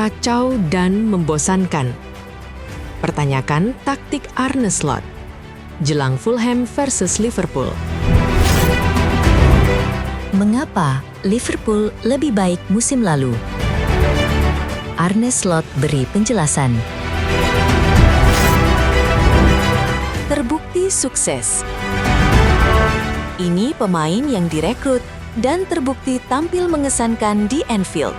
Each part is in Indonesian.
kacau dan membosankan. Pertanyakan taktik Arne Slot jelang Fulham versus Liverpool. Mengapa Liverpool lebih baik musim lalu? Arne Slot beri penjelasan. Terbukti sukses. Ini pemain yang direkrut dan terbukti tampil mengesankan di Anfield.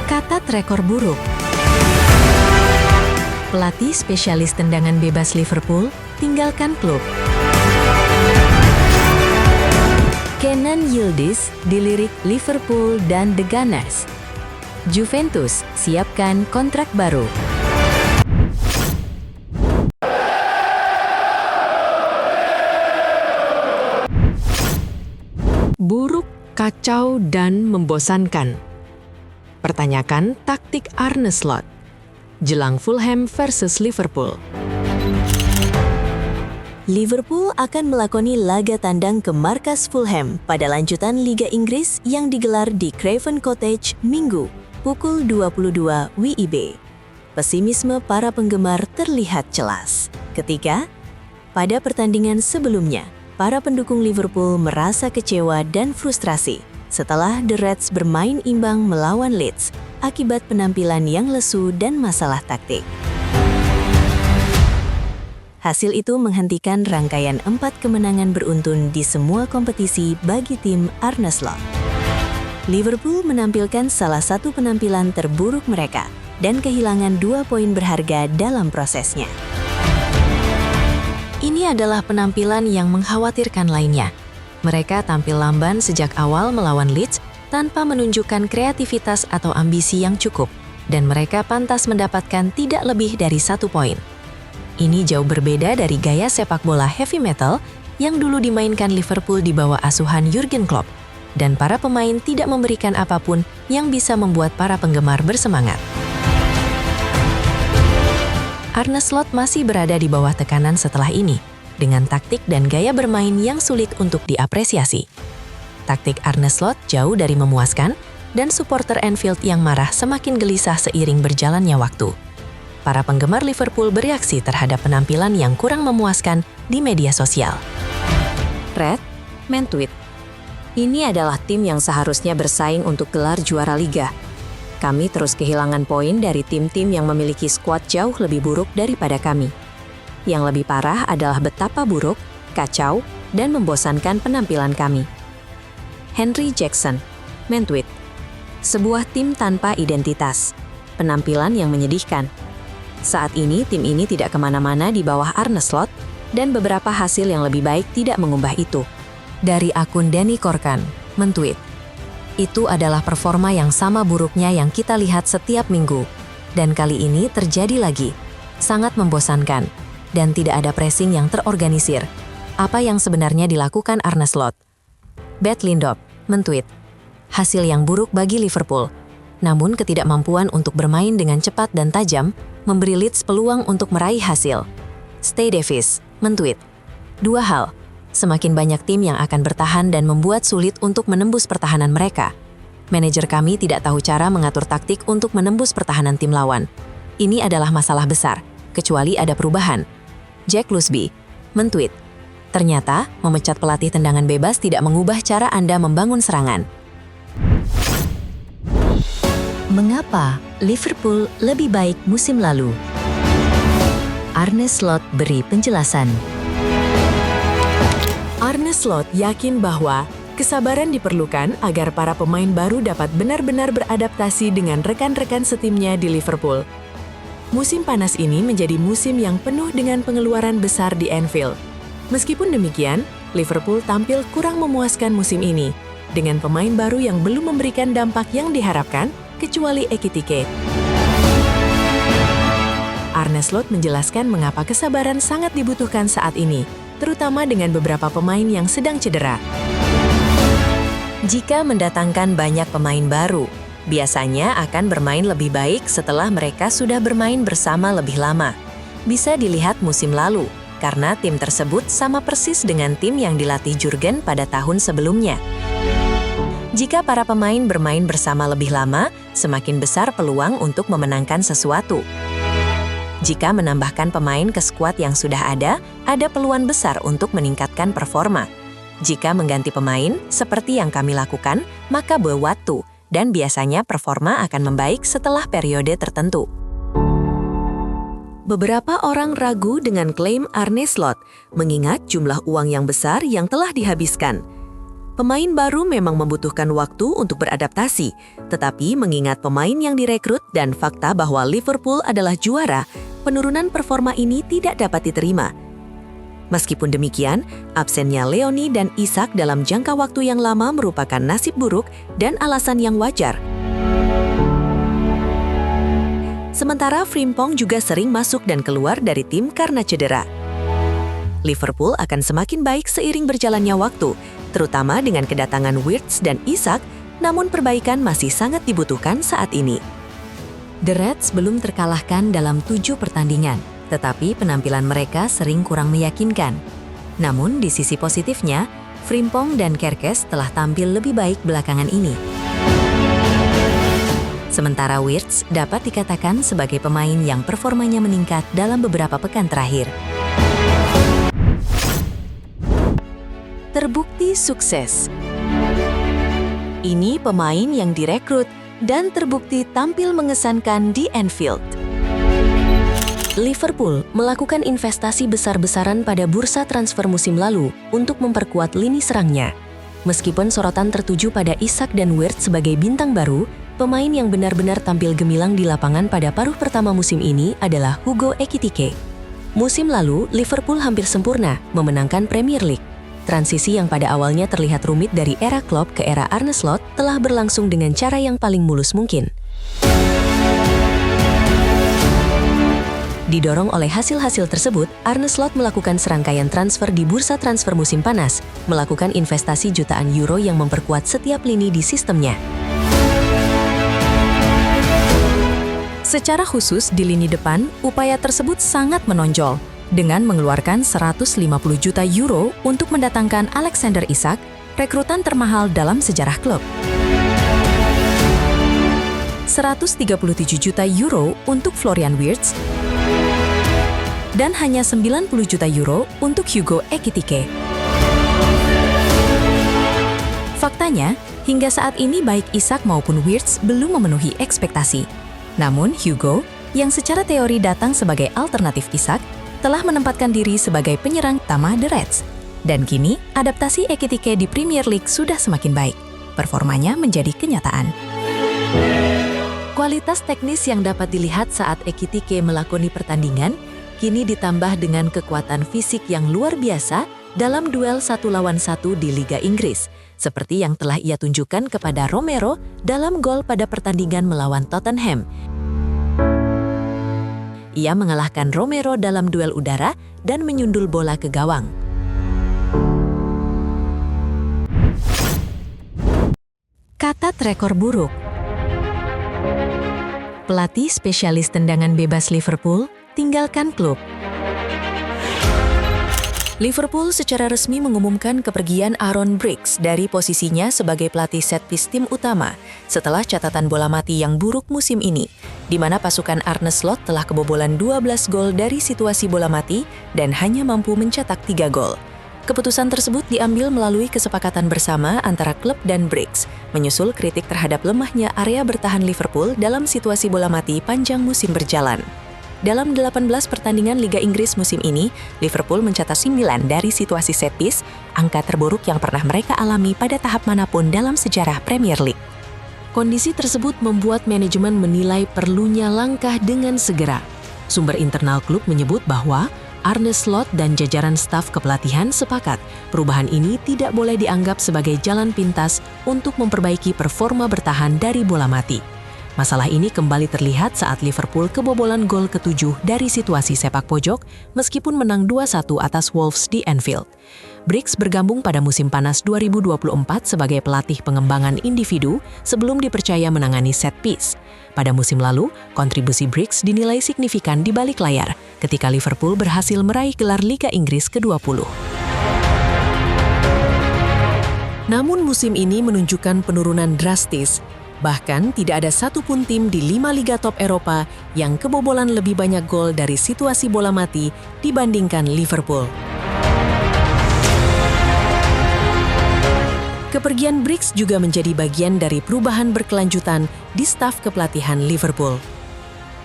Catat rekor buruk. Pelatih spesialis tendangan bebas Liverpool tinggalkan klub. Kenan Yildiz dilirik Liverpool dan The Gunners. Juventus siapkan kontrak baru. Buruk, kacau, dan membosankan. Pertanyakan taktik Arne Slot jelang Fulham versus Liverpool. Liverpool akan melakoni laga tandang ke markas Fulham pada lanjutan Liga Inggris yang digelar di Craven Cottage Minggu, pukul 22 WIB. Pesimisme para penggemar terlihat jelas ketika, pada pertandingan sebelumnya, para pendukung Liverpool merasa kecewa dan frustrasi setelah The Reds bermain imbang melawan Leeds akibat penampilan yang lesu dan masalah taktik. Hasil itu menghentikan rangkaian 4 kemenangan beruntun di semua kompetisi bagi tim Arne Slot. Liverpool menampilkan salah satu penampilan terburuk mereka dan kehilangan 2 poin berharga dalam prosesnya. Ini adalah penampilan yang mengkhawatirkan lainnya. Mereka tampil lamban sejak awal melawan Leeds tanpa menunjukkan kreativitas atau ambisi yang cukup, dan mereka pantas mendapatkan tidak lebih dari 1 poin. Ini jauh berbeda dari gaya sepak bola heavy metal yang dulu dimainkan Liverpool di bawah asuhan Jurgen Klopp, dan para pemain tidak memberikan apapun yang bisa membuat para penggemar bersemangat. Arne Slot masih berada di bawah tekanan setelah ini, dengan taktik dan gaya bermain yang sulit untuk diapresiasi. Taktik Arne Slot jauh dari memuaskan, dan supporter Anfield yang marah semakin gelisah seiring berjalannya waktu. Para penggemar Liverpool bereaksi terhadap penampilan yang kurang memuaskan di media sosial. Red men-tweet, "Ini adalah tim yang seharusnya bersaing untuk gelar juara liga. Kami terus kehilangan poin dari tim-tim yang memiliki skuad jauh lebih buruk daripada kami. Yang lebih parah adalah betapa buruk, kacau, dan membosankan penampilan kami." Henry Jackson men-tweet, "Sebuah tim tanpa identitas, penampilan yang menyedihkan. Saat ini tim ini tidak kemana-mana di bawah Arne Slot, dan beberapa hasil yang lebih baik tidak mengubah itu." Dari akun Danny Korkan men-tweet, "Itu adalah performa yang sama buruknya yang kita lihat setiap minggu, dan kali ini terjadi lagi. Sangat membosankan, dan tidak ada pressing yang terorganisir. Apa yang sebenarnya dilakukan Arne Slot?" Beth Lindop men-tweet, "Hasil yang buruk bagi Liverpool. Namun ketidakmampuan untuk bermain dengan cepat dan tajam memberi Leeds peluang untuk meraih hasil." Stay Davis men-tweet, "Dua hal. Semakin banyak tim yang akan bertahan dan membuat sulit untuk menembus pertahanan mereka. Manajer kami tidak tahu cara mengatur taktik untuk menembus pertahanan tim lawan. Ini adalah masalah besar, kecuali ada perubahan." Jack Lusby men-tweet, "Ternyata, memecat pelatih tendangan bebas tidak mengubah cara Anda membangun serangan." Mengapa Liverpool lebih baik musim lalu? Arne Slot beri penjelasan. Arne Slot yakin bahwa kesabaran diperlukan agar para pemain baru dapat benar-benar beradaptasi dengan rekan-rekan setimnya di Liverpool. Musim panas ini menjadi musim yang penuh dengan pengeluaran besar di Anfield. Meskipun demikian, Liverpool tampil kurang memuaskan musim ini, dengan pemain baru yang belum memberikan dampak yang diharapkan, kecuali Ekitike. Arne Slot menjelaskan mengapa kesabaran sangat dibutuhkan saat ini, terutama dengan beberapa pemain yang sedang cedera. Jika mendatangkan banyak pemain baru, biasanya akan bermain lebih baik setelah mereka sudah bermain bersama lebih lama. Bisa dilihat musim lalu, karena tim tersebut sama persis dengan tim yang dilatih Jurgen pada tahun sebelumnya. Jika para pemain bermain bersama lebih lama, semakin besar peluang untuk memenangkan sesuatu. Jika menambahkan pemain ke skuad yang sudah ada peluang besar untuk meningkatkan performa. Jika mengganti pemain, seperti yang kami lakukan, maka butuh waktu, dan biasanya performa akan membaik setelah periode tertentu. Beberapa orang ragu dengan klaim Arne Slot, mengingat jumlah uang yang besar yang telah dihabiskan. Pemain baru memang membutuhkan waktu untuk beradaptasi, tetapi mengingat pemain yang direkrut dan fakta bahwa Liverpool adalah juara, penurunan performa ini tidak dapat diterima. Meskipun demikian, absennya Leoni dan Isak dalam jangka waktu yang lama merupakan nasib buruk dan alasan yang wajar. Sementara Frimpong juga sering masuk dan keluar dari tim karena cedera. Liverpool akan semakin baik seiring berjalannya waktu, terutama dengan kedatangan Wirtz dan Isak, namun perbaikan masih sangat dibutuhkan saat ini. The Reds belum terkalahkan dalam 7 pertandingan, tetapi penampilan mereka sering kurang meyakinkan. Namun di sisi positifnya, Frimpong dan Kerkez telah tampil lebih baik belakangan ini. Sementara Wirtz dapat dikatakan sebagai pemain yang performanya meningkat dalam beberapa pekan terakhir. Terbukti sukses. Ini pemain yang direkrut dan terbukti tampil mengesankan di Anfield. Liverpool melakukan investasi besar-besaran pada bursa transfer musim lalu untuk memperkuat lini serangnya. Meskipun sorotan tertuju pada Isak dan Wirtz sebagai bintang baru, pemain yang benar-benar tampil gemilang di lapangan pada paruh pertama musim ini adalah Hugo Ekitike. Musim lalu, Liverpool hampir sempurna memenangkan Premier League. Transisi yang pada awalnya terlihat rumit dari era Klopp ke era Arne Slot telah berlangsung dengan cara yang paling mulus mungkin. Didorong oleh hasil-hasil tersebut, Arne Slot melakukan serangkaian transfer di bursa transfer musim panas, melakukan investasi jutaan euro yang memperkuat setiap lini di sistemnya. Secara khusus di lini depan, upaya tersebut sangat menonjol, dengan mengeluarkan 150 juta euro untuk mendatangkan Alexander Isak, rekrutan termahal dalam sejarah klub. 137 juta euro untuk Florian Wirtz, dan hanya 90 juta euro untuk Hugo Ekitike. Faktanya, hingga saat ini baik Isak maupun Wirtz belum memenuhi ekspektasi. Namun Hugo, yang secara teori datang sebagai alternatif Isak, telah menempatkan diri sebagai penyerang utama The Reds. Dan kini, adaptasi Ekitike di Premier League sudah semakin baik. Performanya menjadi kenyataan. Kualitas teknis yang dapat dilihat saat Ekitike melakoni pertandingan, kini ditambah dengan kekuatan fisik yang luar biasa dalam duel 1 lawan 1 di Liga Inggris, seperti yang telah ia tunjukkan kepada Romero dalam gol pada pertandingan melawan Tottenham. Ia mengalahkan Romero dalam duel udara dan menyundul bola ke gawang. Catat rekor buruk. Pelatih spesialis tendangan bebas Liverpool tinggalkan klub. Liverpool secara resmi mengumumkan kepergian Aaron Briggs dari posisinya sebagai pelatih set piece tim utama setelah catatan bola mati yang buruk musim ini, di mana pasukan Arne Slot telah kebobolan 12 gol dari situasi bola mati dan hanya mampu mencetak 3 gol. Keputusan tersebut diambil melalui kesepakatan bersama antara klub dan Briggs, menyusul kritik terhadap lemahnya area bertahan Liverpool dalam situasi bola mati panjang musim berjalan. Dalam 18 pertandingan Liga Inggris musim ini, Liverpool mencatat 9 dari situasi set piece, angka terburuk yang pernah mereka alami pada tahap manapun dalam sejarah Premier League. Kondisi tersebut membuat manajemen menilai perlunya langkah dengan segera. Sumber internal klub menyebut bahwa Arne Slot dan jajaran staf kepelatihan sepakat perubahan ini tidak boleh dianggap sebagai jalan pintas untuk memperbaiki performa bertahan dari bola mati. Masalah ini kembali terlihat saat Liverpool kebobolan gol ke-7 dari situasi sepak pojok meskipun menang 2-1 atas Wolves di Anfield. Briggs bergabung pada musim panas 2024 sebagai pelatih pengembangan individu sebelum dipercaya menangani set piece. Pada musim lalu, kontribusi Briggs dinilai signifikan di balik layar ketika Liverpool berhasil meraih gelar Liga Inggris ke-20. Namun musim ini menunjukkan penurunan drastis. Bahkan tidak ada satupun tim di 5 liga top Eropa yang kebobolan lebih banyak gol dari situasi bola mati dibandingkan Liverpool. Kepergian Briggs juga menjadi bagian dari perubahan berkelanjutan di staf kepelatihan Liverpool.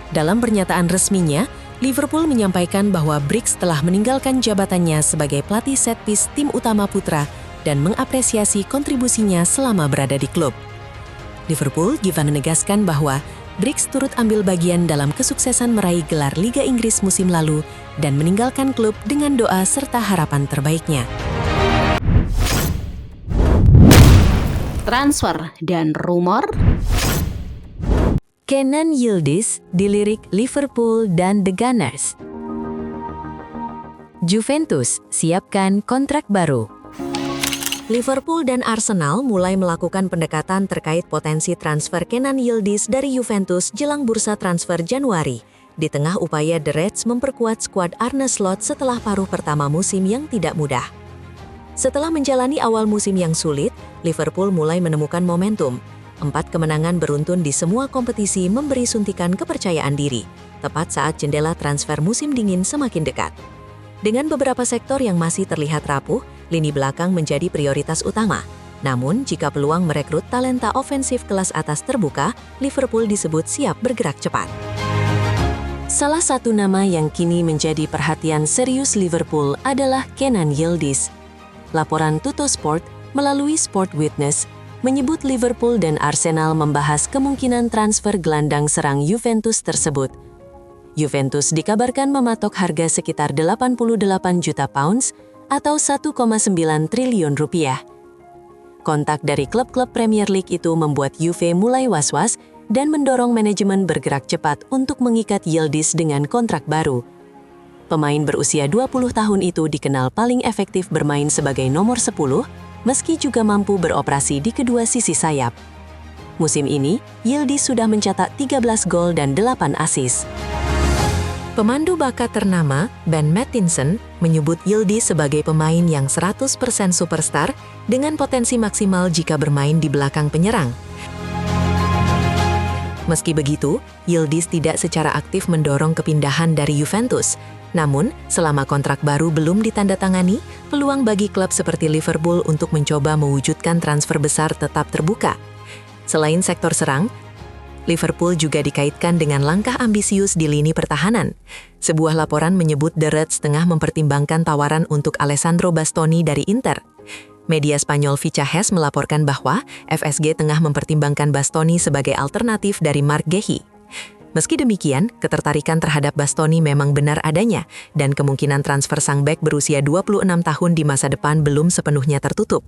Dalam pernyataan resminya, Liverpool menyampaikan bahwa Briggs telah meninggalkan jabatannya sebagai pelatih set piece tim utama putra dan mengapresiasi kontribusinya selama berada di klub. Liverpool juga menegaskan bahwa Briggs turut ambil bagian dalam kesuksesan meraih gelar Liga Inggris musim lalu dan meninggalkan klub dengan doa serta harapan terbaiknya. Transfer dan rumor. Kenan Yildiz dilirik Liverpool dan The Gunners. Juventus siapkan kontrak baru. Liverpool dan Arsenal mulai melakukan pendekatan terkait potensi transfer Kenan Yildiz dari Juventus jelang bursa transfer Januari, di tengah upaya The Reds memperkuat skuad Arne Slot setelah paruh pertama musim yang tidak mudah. Setelah menjalani awal musim yang sulit, Liverpool mulai menemukan momentum. 4 kemenangan beruntun di semua kompetisi memberi suntikan kepercayaan diri, tepat saat jendela transfer musim dingin semakin dekat. Dengan beberapa sektor yang masih terlihat rapuh, lini belakang menjadi prioritas utama. Namun, jika peluang merekrut talenta ofensif kelas atas terbuka, Liverpool disebut siap bergerak cepat. Salah satu nama yang kini menjadi perhatian serius Liverpool adalah Kenan Yildiz. Laporan Tuttosport melalui Sport Witness menyebut Liverpool dan Arsenal membahas kemungkinan transfer gelandang serang Juventus tersebut. Juventus dikabarkan mematok harga sekitar 88 juta pounds atau 1,9 triliun rupiah. Kontak dari klub-klub Premier League itu membuat Juve mulai was-was dan mendorong manajemen bergerak cepat untuk mengikat Yildiz dengan kontrak baru. Pemain berusia 20 tahun itu dikenal paling efektif bermain sebagai nomor 10, meski juga mampu beroperasi di kedua sisi sayap. Musim ini, Yildiz sudah mencetak 13 gol dan 8 assist. Pemandu bakat ternama, Ben Mattinson, menyebut Yildiz sebagai pemain yang 100% superstar dengan potensi maksimal jika bermain di belakang penyerang. Meski begitu, Yildiz tidak secara aktif mendorong kepindahan dari Juventus. Namun, selama kontrak baru belum ditandatangani, peluang bagi klub seperti Liverpool untuk mencoba mewujudkan transfer besar tetap terbuka. Selain sektor serang, Liverpool juga dikaitkan dengan langkah ambisius di lini pertahanan. Sebuah laporan menyebut The Reds tengah mempertimbangkan tawaran untuk Alessandro Bastoni dari Inter. Media Spanyol Fichajes melaporkan bahwa FSG tengah mempertimbangkan Bastoni sebagai alternatif dari Marc Guehi. Meski demikian, ketertarikan terhadap Bastoni memang benar adanya, dan kemungkinan transfer sang bek berusia 26 tahun di masa depan belum sepenuhnya tertutup.